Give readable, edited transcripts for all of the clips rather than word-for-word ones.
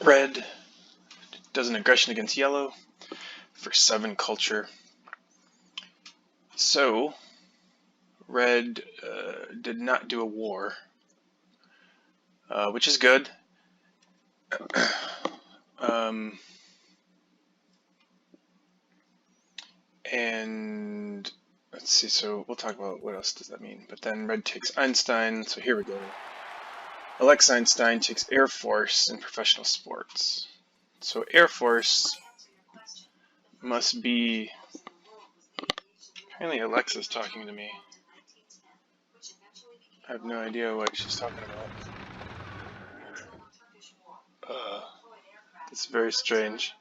Red does an aggression against yellow for 7 culture. So, red did not do a war, which is good. And let's see, so we'll talk about what else does that mean. But then red takes Einstein, so here we go. Alex Einstein takes Air Force in professional sports. So Air Force must be... Apparently Alexa's talking to me. I have no idea what she's talking about. It's very strange.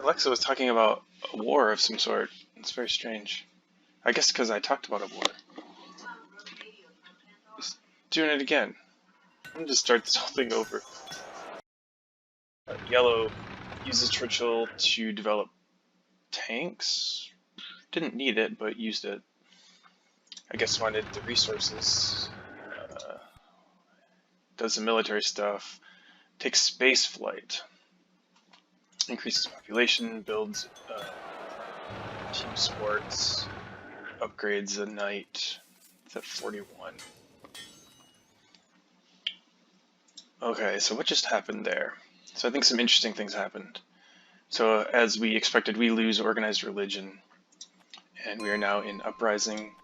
Alexa was talking about a war of some sort. It's very strange. I guess because I talked about a war. He's doing it again. I'm gonna just start this whole thing over. Yellow uses Churchill to develop tanks. Didn't need it, but used it. I guess wanted the resources. Does the military stuff. Takes space flight. Increases population. Builds team sports. Upgrades a knight. It's at 41. Okay, so what just happened there? So I think some interesting things happened. So as we expected, we lose organized religion, and we are now in uprising.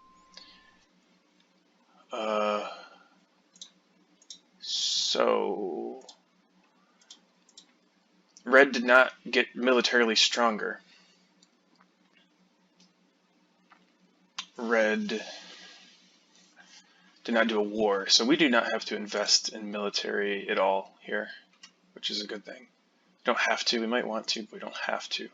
So red did not get militarily stronger. Red did not do a war, so we do not have to invest in military at all here, which is a good thing. We don't have to. We might want to, but we don't have to.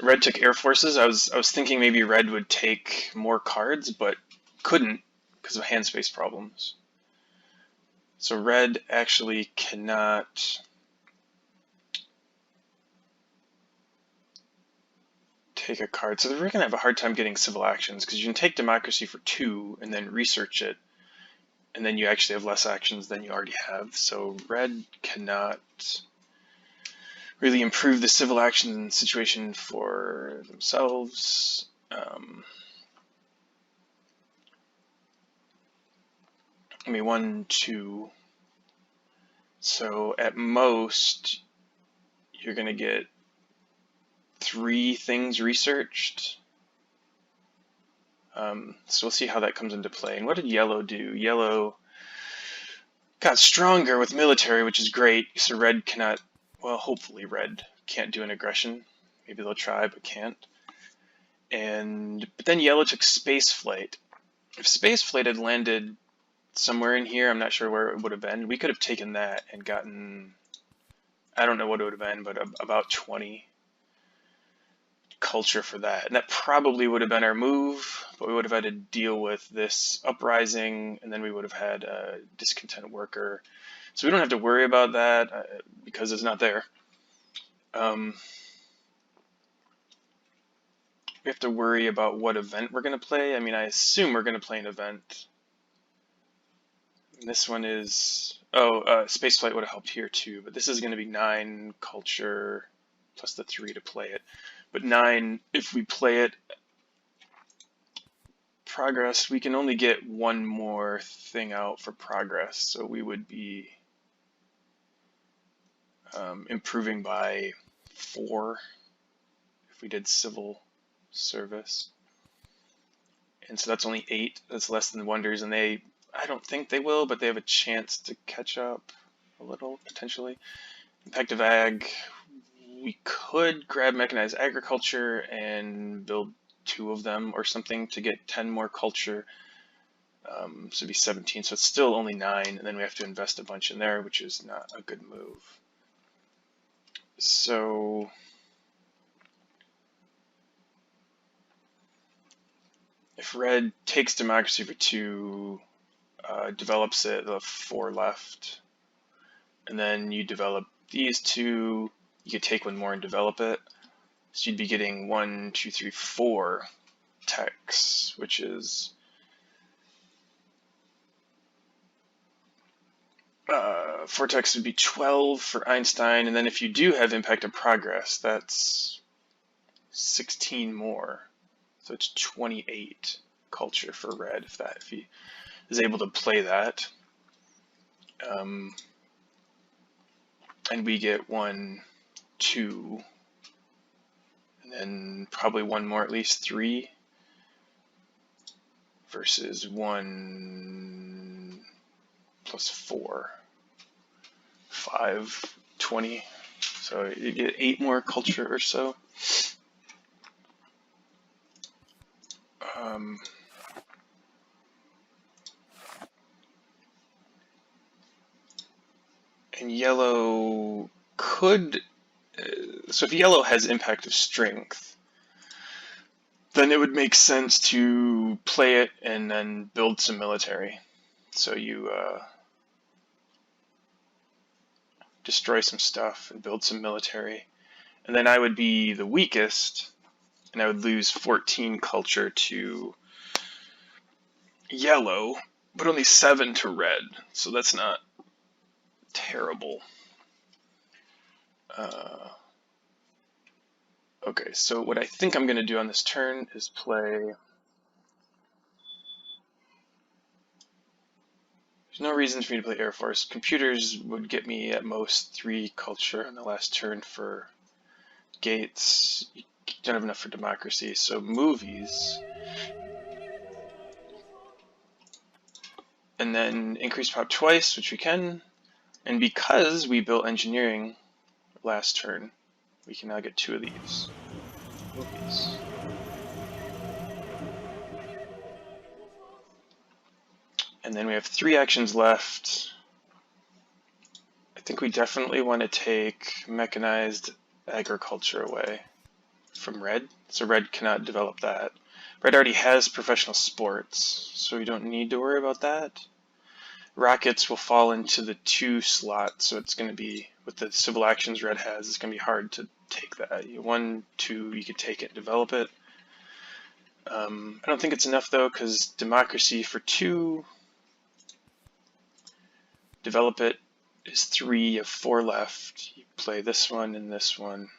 Red took Air Forces. I was thinking maybe red would take more cards, but couldn't because of hand space problems. So red actually cannot take a card. So we're going to have a hard time getting civil actions because you can take democracy for 2 and then research it, and then you actually have less actions than you already have. So red cannot really improve the civil action situation for themselves. I mean, 1, 2. So at most, you're going to get 3 things researched. So we'll see how that comes into play. And what did yellow do? Yellow got stronger with military, which is great. So red cannot, well, hopefully red can't do an aggression. Maybe they'll try, but can't. But then yellow took space flight. If space flight had landed somewhere in here, I'm not sure where it would have been. We could have taken that and gotten, I don't know what it would have been, but about 20 culture for that. And that probably would have been our move, but we would have had to deal with this uprising, and then we would have had a discontent worker. So we don't have to worry about that because it's not there. We have to worry about what event we're going to play. I mean, I assume we're going to play an event. And this one is, spaceflight would have helped here too, but this is going to be 9 culture plus the 3 to play it. But 9, if we play it, progress, we can only get 1 more thing out for progress, so we would be improving by 4 if we did civil service. And so that's only 8. That's less than Wonders, and I don't think they will, but they have a chance to catch up a little, potentially. Impact of Ag, we could grab Mechanized Agriculture and build 2 of them or something to get 10 more culture. So it'd be 17, so it's still only 9, and then we have to invest a bunch in there, which is not a good move. So if red takes democracy for 2, develops it, the 4 left, and then you develop these 2, you could take 1 more and develop it. So you'd be getting 1, 2, 3, 4 techs, which is Vortex would be 12 for Einstein, and then if you do have Impact of Progress, that's 16 more. So it's 28 culture for red if he is able to play that. And we get 1, 2, and then probably one more, at least 3, versus 1 plus 4, 5, 20. So you get 8 more culture or so. And yellow could, so if yellow has Impact of Strength, then it would make sense to play it and then build some military. So you destroy some stuff and build some military. And then I would be the weakest, and I would lose 14 culture to yellow, but only 7 to red. So that's not terrible. Okay, so what I think I'm going to do on this turn is play... There's no reason for me to play Air Force. Computers would get me at most 3 culture on the last turn for Gates. You don't have enough for democracy, so movies. And then increase pop twice, which we can. And because we built engineering last turn, we can now get 2 of these. Movies. And then we have 3 actions left. I think we definitely want to take mechanized agriculture away from red, so red cannot develop that. Red already has professional sports, so we don't need to worry about that. Rockets will fall into the 2 slot, so it's going to be, with the civil actions red has, it's going to be hard to take that. 1, 2, you could take it and develop it. I don't think it's enough though, because democracy for 2, develop it is 3, you have 4 left. You play this one and this one.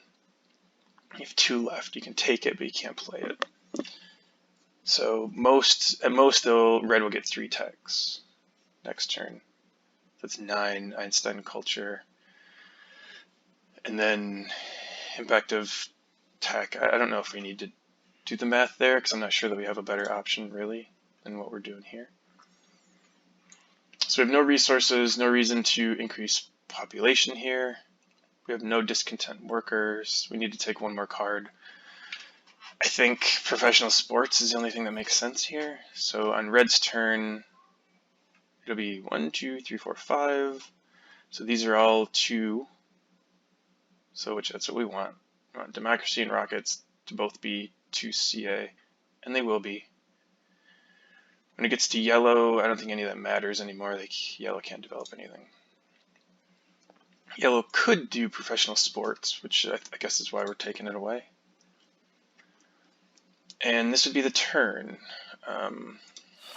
You have 2 left. You can take it, but you can't play it. So at most though, red will get 3 techs next turn. That's 9 Einstein culture. And then Impact of Tech. I don't know if we need to do the math there, because I'm not sure that we have a better option really than what we're doing here. So we have no resources, no reason to increase population here. We have no discontent workers. We need to take 1 more card. I think professional sports is the only thing that makes sense here. So on red's turn, it'll be 1, 2, 3, 4, 5. So these are all 2. So that's what we want. We want democracy and rockets to both be 2 CA, and they will be. When it gets to yellow, I don't think any of that matters anymore. Like, yellow can't develop anything. Yellow could do professional sports, which I guess is why we're taking it away. And this would be the turn.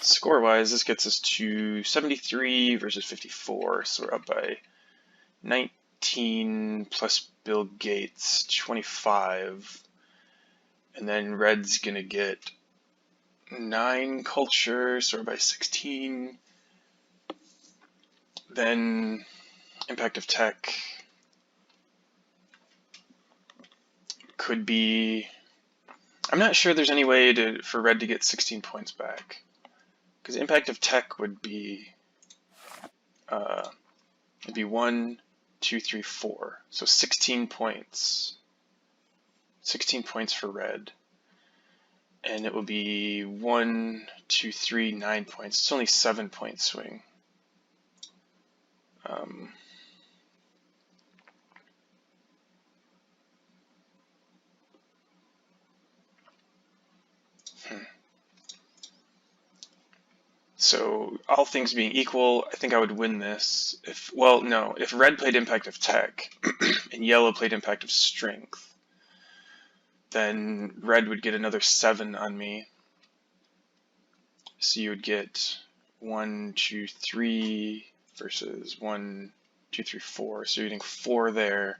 Score-wise, this gets us to 73 versus 54, so we're up by 19 plus Bill Gates, 25. And then red's going to get 9 culture, so we're by 16. Then Impact of Tech could be... I'm not sure there's any way for red to get 16 points back. Because Impact of Tech would be... it'd be 1, 2, 3, 4. So 16 points. 16 points for red. And it will be 1, 2, 3, 9 points. It's only 7-point swing. So all things being equal, I think I would win this. If red played Impact of Tech and yellow played Impact of Strength, then red would get another 7 on me. So you would get 1, 2, 3, versus 1, 2, 3, 4. So you're getting 4 there,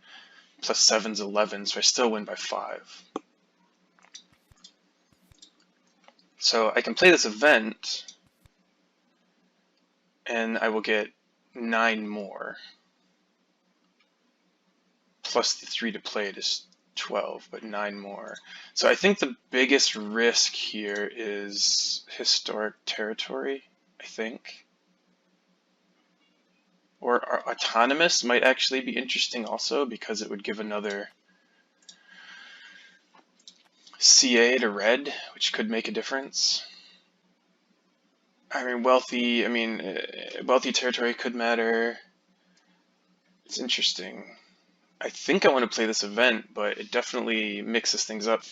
plus 7's 11, so I still win by 5. So I can play this event, and I will get 9 more. Plus the 3 to play it is 12, but 9 more. So I think the biggest risk here is historic territory, I think. Or autonomous might actually be interesting also, because it would give another CA to red, which could make a difference. Wealthy territory could matter. It's interesting. I think I want to play this event, but it definitely mixes things up.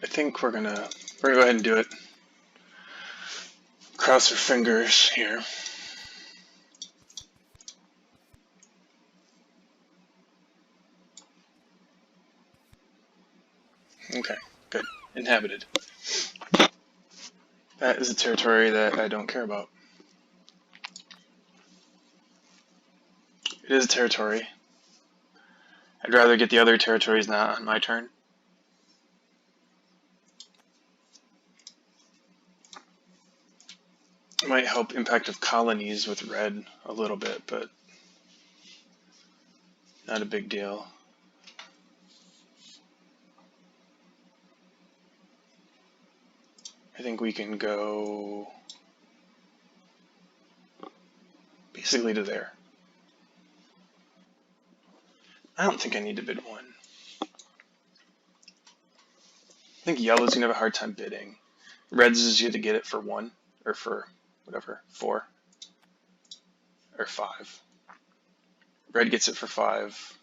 I think we're gonna go ahead and do it. Cross our fingers here. Okay, good. Inhabited. That is a territory that I don't care about. It is a territory. I'd rather get the other territories not on my turn. It might help impact of colonies with red a little bit, but not a big deal. I think we can go basically to there. I don't think I need to bid 1. I think yellow's gonna have a hard time bidding. Red's is going to get it for 1, or for whatever, 4, or 5. Red gets it for 5.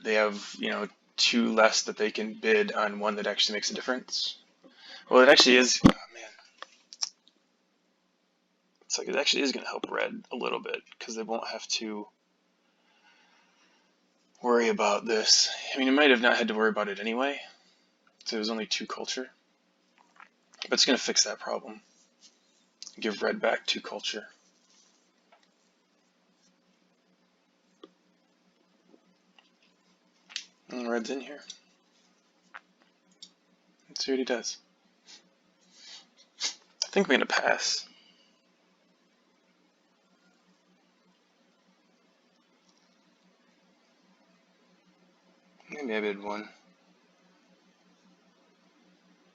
They have, 2 less that they can bid on one that actually makes a difference. Well, it actually is. Oh, man. It's like it actually is going to help red a little bit, because they won't have to worry about this. It might have not had to worry about it anyway, so it was only 2 culture. But it's going to fix that problem. Give red back 2 culture. And red's in here. Let's see what he does. I think I'm going to pass. Maybe I bid 1.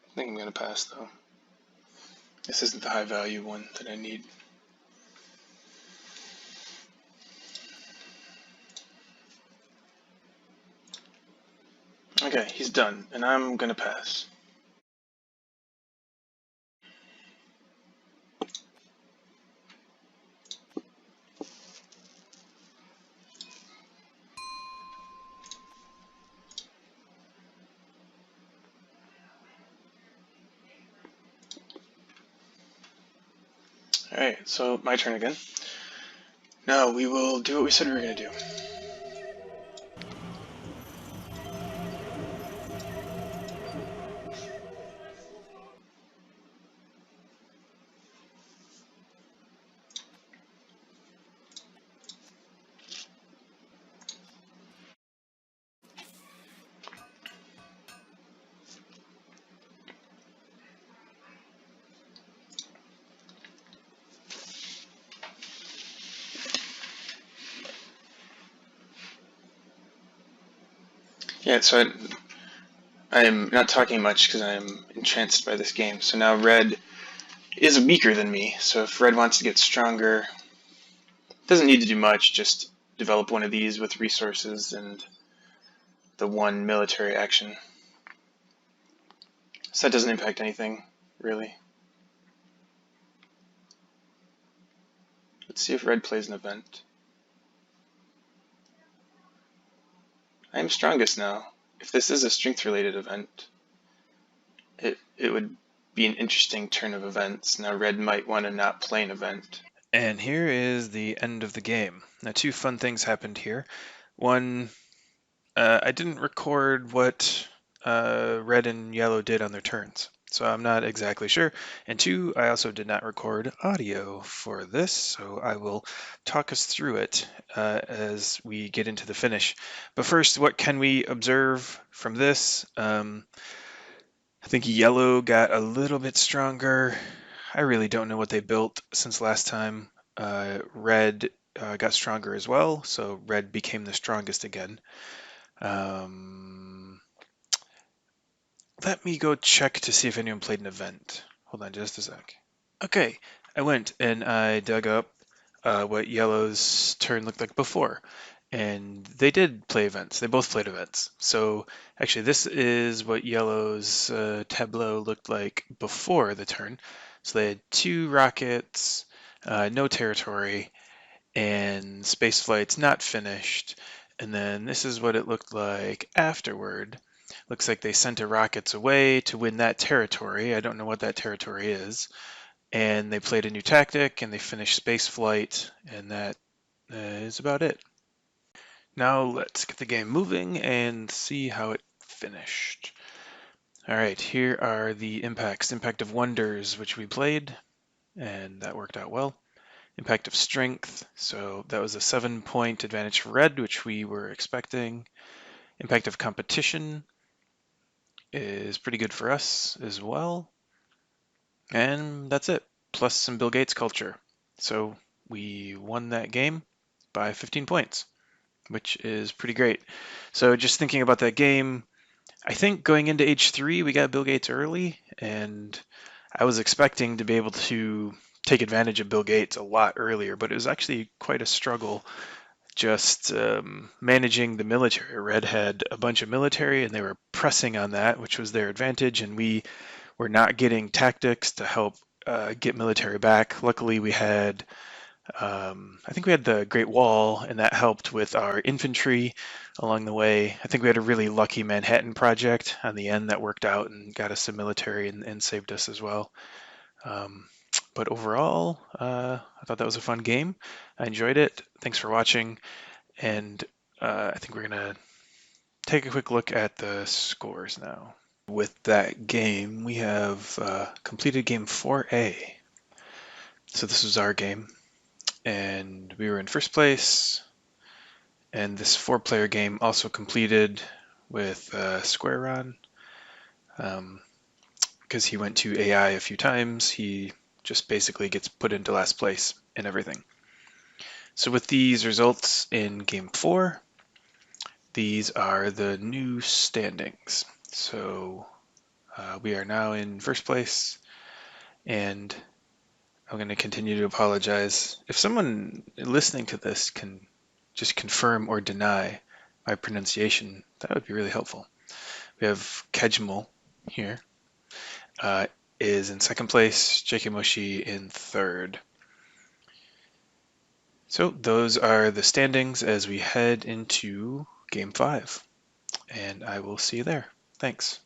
I think I'm going to pass, though. This isn't the high value one that I need. Okay, he's done, and I'm going to pass. Alright, so my turn again. Now we will do what we said we were going to do. Yeah, so I am not talking much because I am entranced by this game. So now red is weaker than me, so if red wants to get stronger, doesn't need to do much, just develop one of these with resources and the 1 military action. So that doesn't impact anything, really. Let's see if red plays an event. I am strongest now. If this is a strength-related event, it would be an interesting turn of events. Now red might want to not play an event. And here is the end of the game. Now 2 fun things happened here. One, I didn't record what red and yellow did on their turns. So I'm not exactly sure. And two, I also did not record audio for this, so I will talk us through it as we get into the finish. But first, what can we observe from this? I think yellow got a little bit stronger. I really don't know what they built since last time. Red got stronger as well, so red became the strongest again. Let me go check to see if anyone played an event. Hold on just a sec. Okay, I went and I dug up what Yellow's turn looked like before. And they did play events. They both played events. So actually, this is what Yellow's tableau looked like before the turn. So they had 2 rockets, no territory, and space flights not finished. And then this is what it looked like afterward. Looks like they sent a rockets away to win that territory. I don't know what that territory is. And they played a new tactic and they finished space flight, and that is about it. Now let's get the game moving and see how it finished. All right, here are the impacts. Impact of Wonders, which we played, and that worked out well. Impact of Strength, so that was a 7-point advantage for red, which we were expecting. Impact of Competition is pretty good for us as well. And that's it, plus some Bill Gates culture. So we won that game by 15 points, which is pretty great. So just thinking about that game, I think going into H3, we got Bill Gates early, and I was expecting to be able to take advantage of Bill Gates a lot earlier, but it was actually quite a struggle just managing the military. Red had a bunch of military, and they were pressing on that, which was their advantage, and we were not getting tactics to help get military back. Luckily, we had I think we had the Great Wall, and that helped with our infantry along the way. I think we had a really lucky Manhattan project on the end that worked out and got us some military and saved us as well. Um, but overall, I thought that was a fun game. I enjoyed it. Thanks for watching, and I think we're going to take a quick look at the scores now. With that game, we have completed game 4A. So this was our game, and we were in first place. And this 4-player game also completed with Square On. Because he went to AI a few times, he just basically gets put into last place in everything. So with these results in game 4, these are the new standings. So we are now in first place, and I'm going to continue to apologize. If someone listening to this can just confirm or deny my pronunciation, that would be really helpful. We have Kejmel here, is in second place, J.K. Moshi in third. So those are the standings as we head into game 5, and I will see you there. Thanks.